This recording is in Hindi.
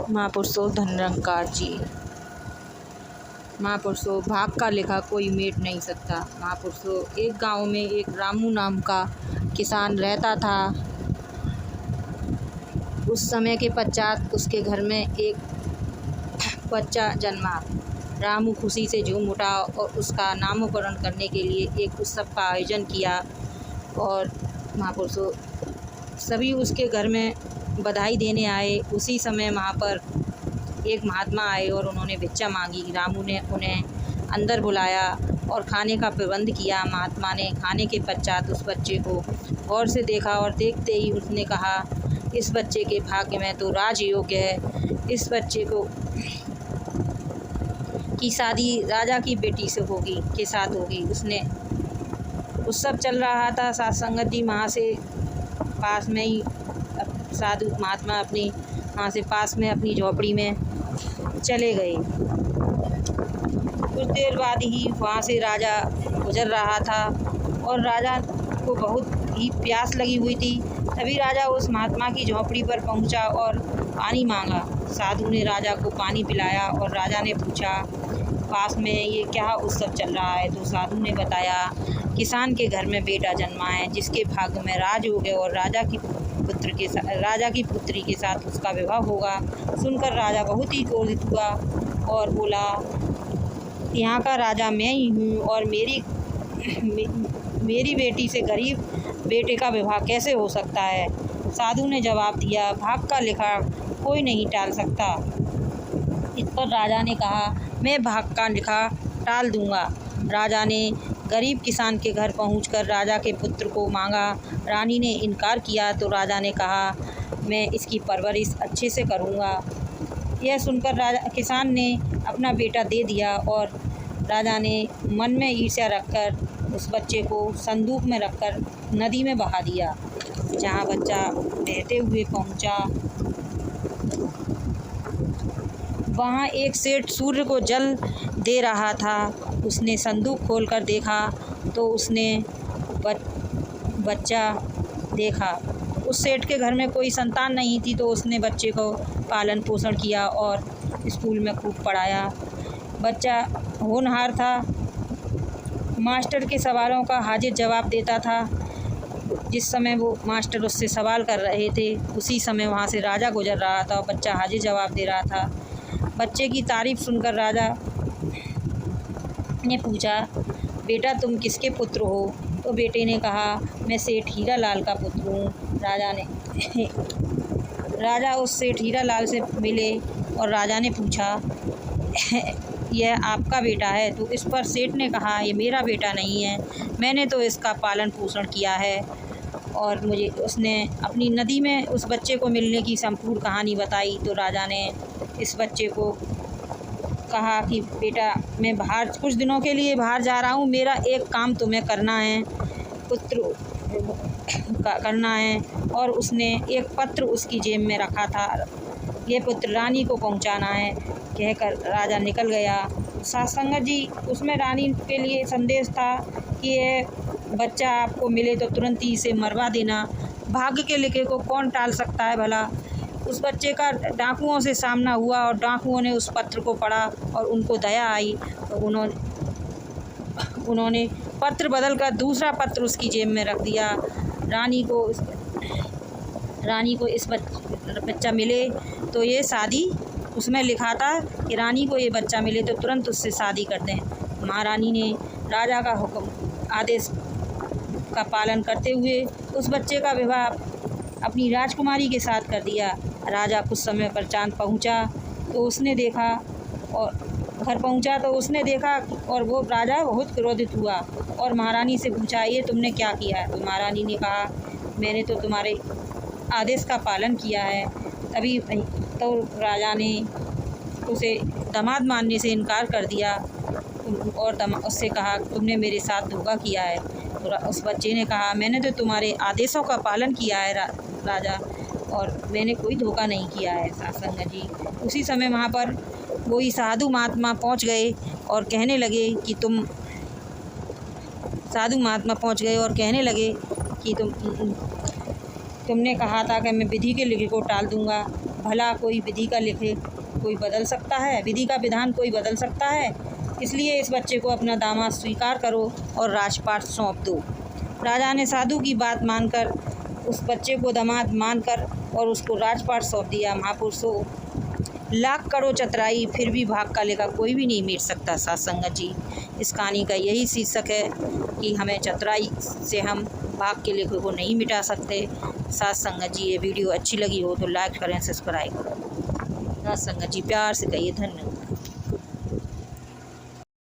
महापुरुषों धनरंकार जी। महापुरुषों भाग का लिखा कोई मेट नहीं सकता। महापुरुषों एक गांव में एक रामू नाम का किसान रहता था। उस समय के पश्चात उसके घर में एक बच्चा जन्मा। रामू खुशी से झूम उठा और उसका नामकरण करने के लिए एक उत्सव का आयोजन किया। और महापुरुषों सभी उसके घर में बधाई देने आए। उसी समय वहाँ पर एक महात्मा आए और उन्होंने भिक्षा मांगी। रामू ने उन्हें अंदर बुलाया और खाने का प्रबंध किया। महात्मा ने खाने के पश्चात उस बच्चे को गौर से देखा और देखते ही उसने कहा, इस बच्चे के भाग्य में तो राजयोग्य है। इस बच्चे को की शादी राजा की बेटी से होगी के साथ होगी। उसने उत्सव चल रहा था। साथ संगत जी वहाँ से पास में ही साधु महात्मा अपनी वहाँ से पास में अपनी झोपड़ी में चले गए। कुछ देर बाद ही वहाँ से राजा गुजर रहा था और राजा को बहुत ही प्यास लगी हुई थी। तभी राजा उस महात्मा की झोपड़ी पर पहुँचा और पानी मांगा। साधु ने राजा को पानी पिलाया और राजा ने पूछा, पास में ये क्या उत्सव चल रहा है? तो साधु ने बताया, किसान के घर में बेटा जन्मा है जिसके भाग्य में राज हो गए और राजा की पुत्री के साथ उसका विवाह होगा। सुनकर राजा बहुत ही क्रोधित हुआ और बोला, यहाँ का राजा मैं ही हूँ और मेरी बेटी से गरीब बेटे का विवाह कैसे हो सकता है? साधु ने जवाब दिया, भाग का लिखा कोई नहीं टाल सकता। इस पर राजा ने कहा, मैं भाग का लिखा टाल दूंगा। राजा ने गरीब किसान के घर पहुंचकर राजा के पुत्र को मांगा। रानी ने इनकार किया तो राजा ने कहा, मैं इसकी परवरिश अच्छे से करूंगा। यह सुनकर किसान ने अपना बेटा दे दिया और राजा ने मन में ईर्ष्या रखकर उस बच्चे को संदूक में रखकर नदी में बहा दिया। जहां बच्चा बहते हुए पहुंचा, वहाँ एक सेठ सूर्य को जल दे रहा था। उसने संदूक खोलकर देखा तो उसने बच्चा देखा। उस सेठ के घर में कोई संतान नहीं थी तो उसने बच्चे को पालन पोषण किया और स्कूल में खूब पढ़ाया। बच्चा होनहार था, मास्टर के सवालों का हाजिर जवाब देता था। जिस समय वो मास्टर उससे सवाल कर रहे थे उसी समय वहाँ से राजा गुजर रहा था और बच्चा हाजिर जवाब दे रहा था। बच्चे की तारीफ सुनकर राजा ने पूछा, बेटा तुम किसके पुत्र हो? तो बेटे ने कहा, मैं सेठ हीरा लाल का पुत्र हूँ। राजा उस सेठ हीरा लाल से मिले और राजा ने पूछा, यह आपका बेटा है? तो इस पर सेठ ने कहा, ये मेरा बेटा नहीं है, मैंने तो इसका पालन पोषण किया है। और मुझे उसने अपनी नदी में उस बच्चे को मिलने की संपूर्ण कहानी बताई। तो राजा ने इस बच्चे को कहा कि बेटा मैं बाहर कुछ दिनों के लिए बाहर जा रहा हूँ, मेरा एक काम तुम्हें करना है, पुत्र करना है। और उसने एक पत्र उसकी जेब में रखा था, ये पुत्र रानी को पहुँचाना है कहकर राजा निकल गया। सासंगत जी उसमें रानी के लिए संदेश था कि ये बच्चा आपको मिले तो तुरंत ही इसे मरवा देना। भाग्य के लिखे को कौन टाल सकता है भला। उस बच्चे का डाकुओं से सामना हुआ और डाकुओं ने उस पत्र को पढ़ा और उनको दया आई तो उन्होंने पत्र बदलकर दूसरा पत्र उसकी जेब में रख दिया। रानी को इस बच्चा मिले तो ये शादी, उसमें लिखा था कि रानी को ये बच्चा मिले तो तुरंत उससे शादी कर दें। महारानी ने राजा का हुक्म आदेश का पालन करते हुए उस बच्चे का विवाह अपनी राजकुमारी के साथ कर दिया। राजा कुछ समय पर चांद पहुंचा तो उसने देखा और घर पहुंचा तो उसने देखा और वो राजा बहुत क्रोधित हुआ और महारानी से पूछा, ये तुमने क्या किया है? तो महारानी ने कहा, मैंने तो तुम्हारे आदेश का पालन किया है। तभी तो राजा ने उसे दामाद मानने से इनकार कर दिया और उससे कहा, तुमने मेरे साथ धोखा किया है। तो उस बच्चे ने कहा, मैंने तो तुम्हारे आदेशों का पालन किया है राजा, और मैंने कोई धोखा नहीं किया है। सासंगत जी उसी समय वहाँ पर वही साधु महात्मा पहुँच गए और कहने लगे कि तुमने कहा था कि मैं विधि के लिखे को टाल दूंगा। भला कोई विधि का लिखे कोई बदल सकता है, विधि का विधान कोई बदल सकता है। इसलिए इस बच्चे को अपना दामाद स्वीकार करो और राजपाट सौंप दो। राजा ने साधु की बात मानकर उस बच्चे को दामाद मानकर और उसको राजपाट सौंप दिया। महापुरुषों, लाख करो चतुराई फिर भी भाग का लेखा कोई भी नहीं मिट सकता। साथ संगत जी, इस कहानी का यही शीर्षक है कि हमें चतुराई से हम भाग के लेखे को नहीं मिटा सकते। साथ संगत जी, ये वीडियो अच्छी लगी हो तो लाइक करें, सब्सक्राइब करें। साथ संगत जी, प्यार से कहिए धन्यवाद।